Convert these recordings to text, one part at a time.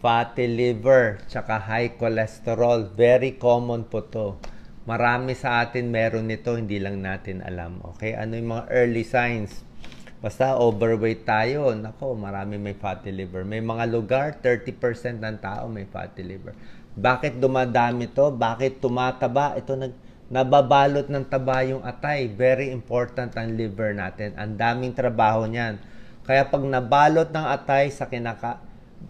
fatty liver, tsaka high cholesterol. Very common po to. Marami sa atin meron nito, hindi lang natin alam. Okay? Ano yung mga early signs? Basta overweight tayo, nako, marami may fatty liver. May mga lugar, 30% ng tao may fatty liver. Bakit dumadami to? Bakit tumataba? Ito nababalot ng taba yung atay. Very important ang liver natin. Ang daming trabaho niyan. Kaya pag nabalot ng atay sa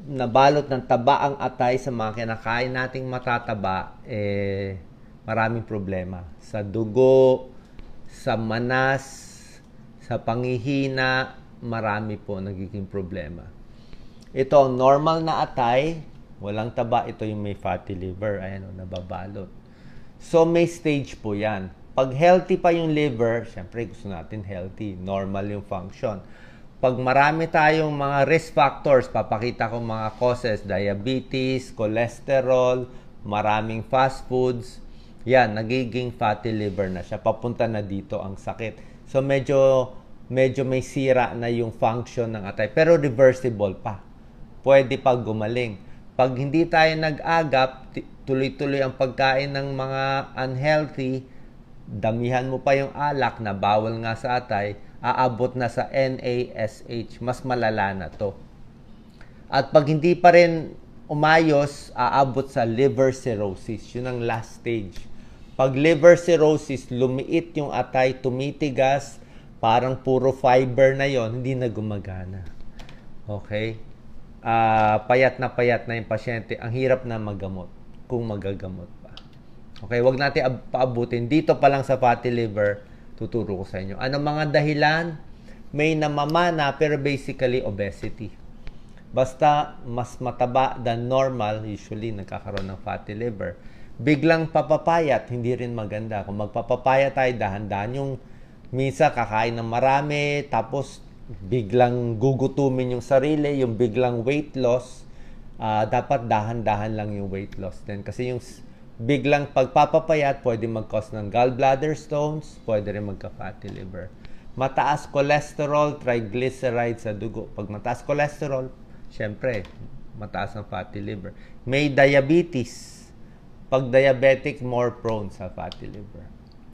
nabalot ng taba ang atay sa mga kinakain nating matataba, maraming problema. Sa dugo, sa manas, sa panghihina, marami po nagiging problema. Ito ang normal na atay, walang taba, ito yung may fatty liver, ayan o, nababalot. So may stage po yan. Pag healthy pa yung liver, syempre gusto natin healthy, normal yung function. Pag marami tayong mga risk factors, papakita ko mga causes, diabetes, cholesterol, maraming fast foods, yan, nagiging fatty liver na siya. Papunta na dito ang sakit. So medyo may sira na yung function ng atay. Pero reversible pa. Pwede pa gumaling. Pag hindi tayo nag-agap, tuloy-tuloy ang pagkain ng mga unhealthy, damihan mo pa yung alak na bawal nga sa atay, aabot na sa NASH. Mas malala na to. At pag hindi pa rin umayos, aabot sa liver cirrhosis. Yun ang last stage. Pag liver cirrhosis, lumiit yung atay, tumitigas, parang puro fiber na yon, hindi na gumagana. Okay? Payat na yung pasyente. Ang hirap na magamot kung magagamot pa. Okay? Huwag natin paabutin. Dito pa lang sa fatty liver, tuturo ko sa inyo. Ano mga dahilan? May namamana pero basically obesity. Basta mas mataba than normal, usually nagkakaroon ng fatty liver. Biglang papapayat, hindi rin maganda. Kung magpapapayat tayo, dahan-dahan yung minsan kakain ng marami, tapos biglang gugutumin yung sarili, yung biglang weight loss, dapat dahan-dahan lang yung weight loss din. Kasi yung biglang pagpapapayat, pwede mag-cause ng gallbladder stones, pwede rin magka-fatty liver. Mataas cholesterol, triglycerides sa dugo. Pag mataas cholesterol, syempre, mataas ang fatty liver. May diabetes. Pag diabetic, more prone sa fatty liver.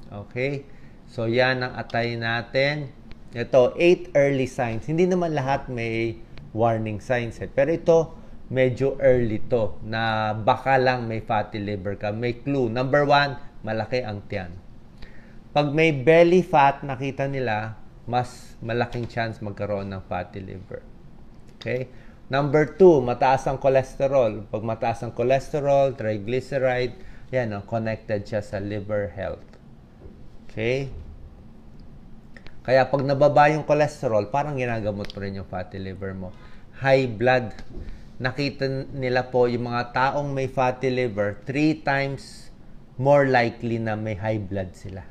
Okay? So, yan ang atay natin. Ito, 8 early signs. Hindi naman lahat may warning signs. Pero ito, medyo early to, na baka lang may fatty liver ka. May clue. Number 1, malaki ang tiyan. Pag may belly fat, nakita nila, mas malaking chance magkaroon ng fatty liver. Okay? Number 2, mataas ang cholesterol. Pag mataas ang cholesterol, triglyceride, yan, connected siya sa liver health. Okay? Kaya pag nababa yung cholesterol, parang ginagamot mo rin yung fatty liver mo. High blood. Nakita nila po yung mga taong may fatty liver, 3 times more likely na may high blood sila.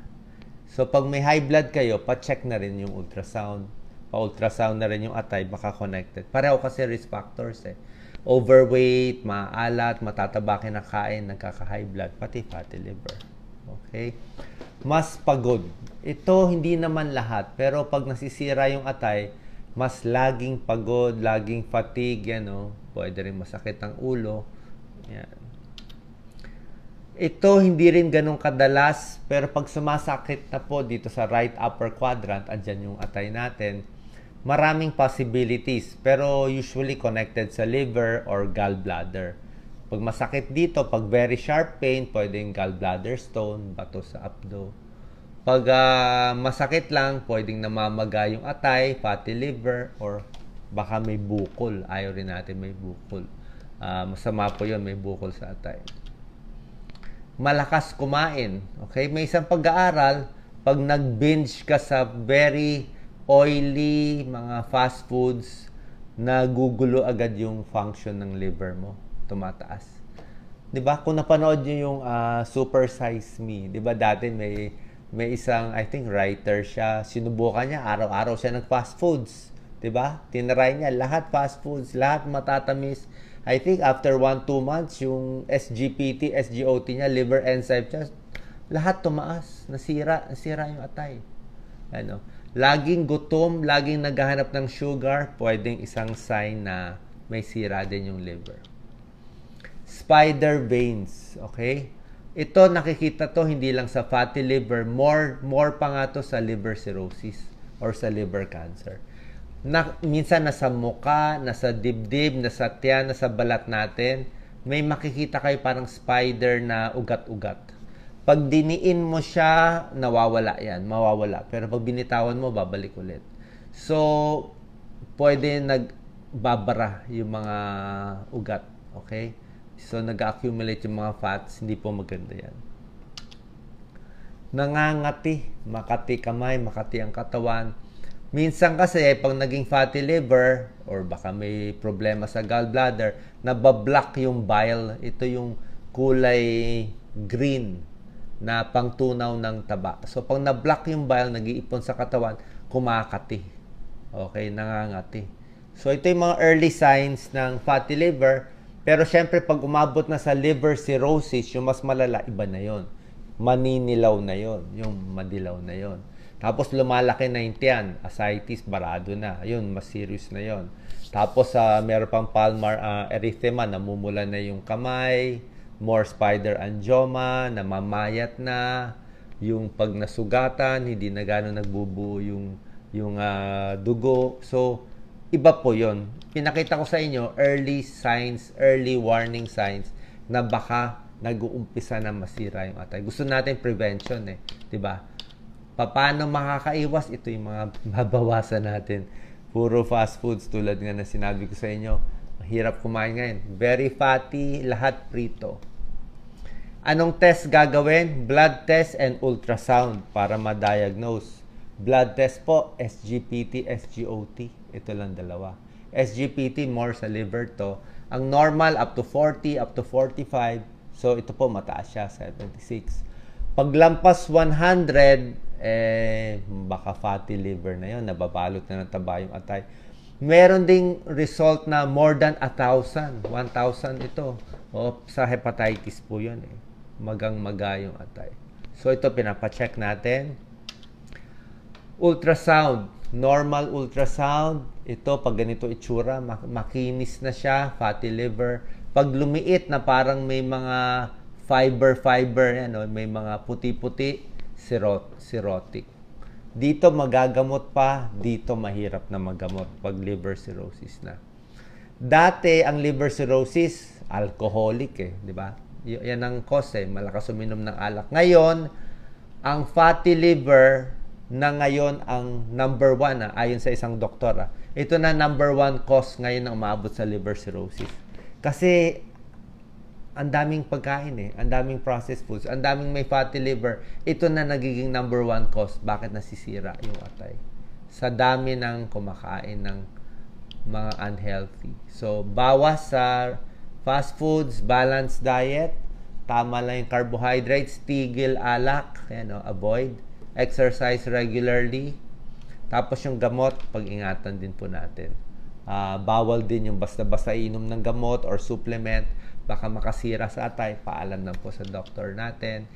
So, pag may high blood kayo, pa-check na rin yung ultrasound. Pa-ultrasound na rin yung atay, baka connected. Pareho kasi risk factors eh. Overweight, maalat, matataba kinakain, nagkaka-high blood, pati fatty liver. Okay? Mas pagod. Ito, hindi naman lahat. Pero pag nasisira yung atay, mas laging pagod, laging fatigue, yan o. Pwede rin masakit ang ulo. Yan. Ito, hindi rin ganun kadalas, pero pag sumasakit na po dito sa right upper quadrant, andyan yung atay natin, maraming possibilities, pero usually connected sa liver or gallbladder. Pag masakit dito, pag very sharp pain, pwedeng gallbladder stone, bato sa abdo. Pag masakit lang, pwedeng namamaga yung atay, fatty liver, or baka may bukol. Ayaw rin natin may bukol. Masama po yun, may bukol sa atay. Malakas kumain. Okay? May isang pag-aaral, pag nag-binge ka sa very oily, mga fast foods, nagugulo agad yung function ng liver mo. Tumataas. 'Di ba? Kung napanood niyo yung Super Size Me, 'di ba dati may isang, I think, writer siya, sinubukan niya, araw-araw siya nag-fast foods. 'Di ba? Tinry niya lahat fast foods, lahat matatamis. I think after 1-2 months, yung SGPT, SGOT niya, liver enzyme niya, lahat tumaas. Nasira yung atay. Ano? Laging gutom, laging naghahanap ng sugar, pwedeng isang sign na may sira din yung liver. spider veins, okay? Ito, nakikita to hindi lang sa fatty liver, more pa nga to sa liver cirrhosis or sa liver cancer. Minsan nasa muka, nasa dibdib, nasa tiyan, nasa balat natin, may makikita kayo parang spider na ugat-ugat. Pag diniin mo siya, nawawala yan, mawawala. Pero pag binitawan mo, babalik ulit. So, pwede nagbabara yung mga ugat, okay? So, nag-accumulate yung mga fats, hindi po maganda yan. Nangangati, makati kamay, makati ang katawan. Minsan kasi, pag naging fatty liver, or baka may problema sa gallbladder, nabablock yung bile. Ito yung kulay green na pangtunaw ng taba. So, pag nablock yung bile, nag-iipon sa katawan, kumakati. Okay, nangangati. So, ito yung mga early signs ng fatty liver. Pero syempre, pag umabot na sa liver cirrhosis, yung mas malala, iba na yon. Maninilaw na yon. Yung madilaw na yon. Tapos lumalaki na yung tiyan. Ascites, barado na. Yun, mas serious na yon. Tapos meron pang palmar erythema, namumula na yung kamay. More spider angioma, namamayat na. Yung pag nasugatan, hindi na gano'n nagbubuo yung dugo. So, iba po yon. Pinakita ko sa inyo, early signs, early warning signs na baka nag-uumpisa na masira yung atay. Gusto natin prevention eh. Diba? Paano makakaiwas? Ito yung mga babawasan natin. Puro fast foods tulad nga na sinabi ko sa inyo. Mahirap kumain ngayon. Very fatty, lahat prito. Anong test gagawin? Blood test and ultrasound para ma-diagnose. Blood test po, SGPT, SGOT. Ito lang dalawa. SGPT, more sa liver to. Ang normal, up to 40, up to 45. So, ito po, mataas siya, 76. Paglampas 100, baka fatty liver na yon, nababalot na ng taba yung atay. Meron ding result na more than 1,000. 1,000 ito. O, sa hepatitis po yun eh. Magang-maga yung atay. So, ito, pinapacheck natin. Ultrasound. Normal ultrasound. Ito, pag ganito itsura, makinis na siya, fatty liver. Pag lumiit na parang may mga fiber, yan, no? May mga puti-puti, cirrhotic. Dito magagamot pa, dito mahirap na magamot pag liver cirrhosis na. Dati, ang liver cirrhosis, alcoholic eh, di ba? Yan ang cause eh, malakas uminom ng alak. Ngayon, ang fatty liver na ngayon ang number 1 ayon sa isang doktor. Ito na number 1 cause ngayon na umabot sa liver cirrhosis. Kasi ang daming pagkain eh, ang daming processed foods, ang daming may fatty liver. Ito na nagiging number 1 cause bakit nasisira yung atay. Sa dami ng kumakain ng mga unhealthy. So, bawas sa fast foods, balanced diet, tama lang yung carbohydrates, tigil alak, avoid. Exercise regularly. Tapos yung gamot, pag-ingatan din po natin. Bawal din yung basta-basta inom ng gamot or supplement. Baka makasira sa atay. Paalam na po sa doktor natin.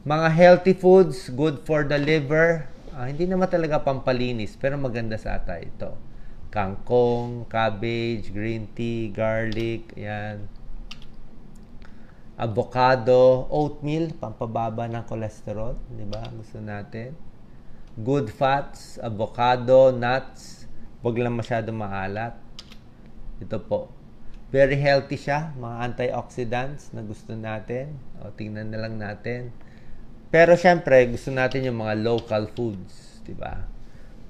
Mga healthy foods, good for the liver. Hindi naman talaga pampalinis, pero maganda sa atay. Ito. Kangkong, cabbage, green tea, garlic, yan. Avocado, oatmeal, pampababa ng cholesterol, di ba? Gusto natin. Good fats, avocado, nuts, wag lang masyado maalat. Ito po. Very healthy siya, mga antioxidants na gusto natin. O, tingnan na lang natin. Pero syempre, gusto natin yung mga local foods, di ba?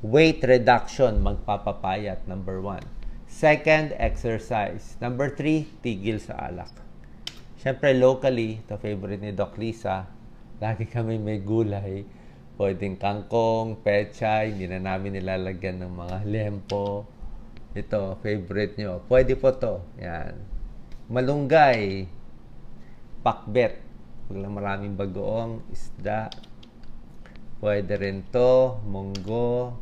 Weight reduction, magpapapayat, number 1. Second, exercise. Number 3, tigil sa alak. Siyempre, locally, ito favorite ni Doc Lisa, lagi kami may gulay. Pwedeng kangkong, pechay, hindi na namin nilalagyan ng mga lempo. Ito, favorite nyo. Pwede po to. Yan. Malunggay, pakbet. Huwag lang maraming bagoong, isda. Pwede rin to, munggo.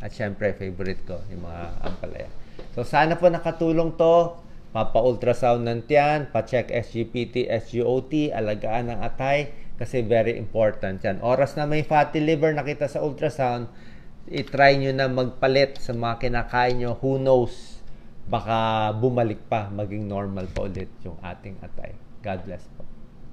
At syempre, favorite ko, yung mga ampalaya. So, sana po nakatulong to. Mapa-ultrasound ng tiyan, pa-check SGPT, SGOT, alagaan ng atay, kasi very important yan. Oras na may fatty liver nakita sa ultrasound, i-try nyo na magpalit sa mga kinakain nyo. Who knows? baka bumalik pa, maging normal pa ulit yung ating atay. God bless po.